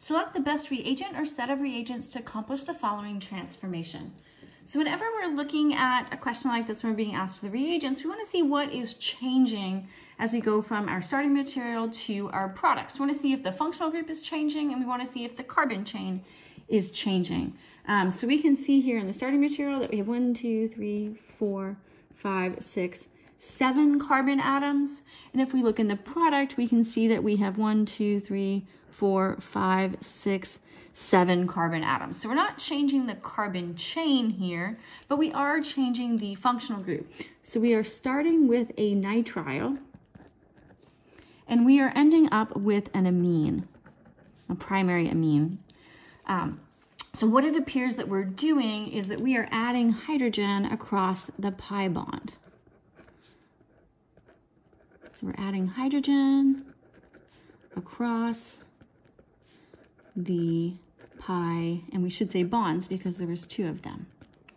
Select the best reagent or set of reagents to accomplish the following transformation. So whenever we're looking at a question like this, when we're being asked for the reagents, we want to see what is changing as we go from our starting material to our products. We want to see if the functional group is changing, and we want to see if the carbon chain is changing. So we can see here in the starting material that we have 1, 2, 3, 4, 5, 6, 7 carbon atoms. And if we look in the product, we can see that we have 1, 2, 3, 4, 5, 6, 7 carbon atoms. So we're not changing the carbon chain here, but we are changing the functional group. So we are starting with a nitrile, and we are ending up with an amine, a primary amine. So what it appears that we're doing is that we are adding hydrogen across the pi bond. So we're adding hydrogen across the pi, and we should say bonds because there was 2 of them.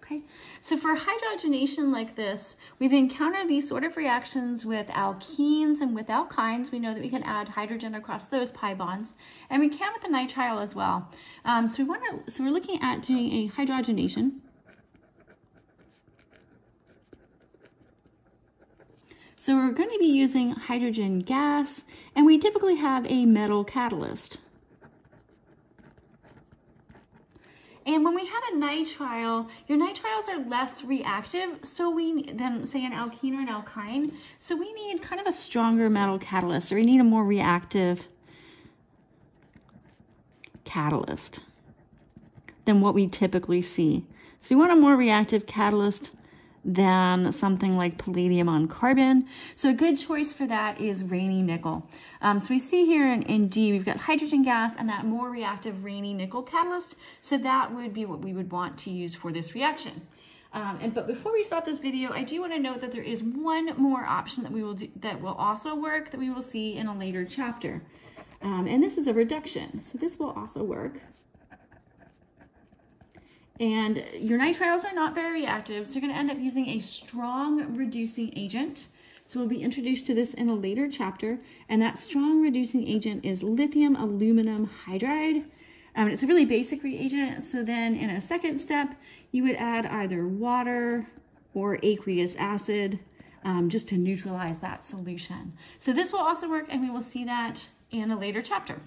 Okay, so for hydrogenation like this, we've encountered these sort of reactions with alkenes and with alkynes. We know that we can add hydrogen across those pi bonds, and we can with the nitrile as well. So we're looking at doing a hydrogenation. So we're going to be using hydrogen gas, and we typically have a metal catalyst. And when we have a nitrile, your nitriles are less reactive than say an alkene or an alkyne. So we need kind of a stronger metal catalyst, or we need a more reactive catalyst than what we typically see. So you want a more reactive catalyst than something like palladium on carbon. So a good choice for that is Raney nickel. So we see here in D, we've got hydrogen gas and that more reactive Raney nickel catalyst. So that would be what we would want to use for this reaction. But before we stop this video, I do want to note that there is one more option that we will do, that will also work, that we will see in a later chapter. And this is a reduction. So this will also work. And your nitriles are not very reactive, so you're going to end up using a strong reducing agent. So we'll be introduced to this in a later chapter, and that strong reducing agent is lithium aluminum hydride. It's a really basic reagent, so then in a second step, you would add either water or aqueous acid just to neutralize that solution. So this will also work, and we will see that in a later chapter.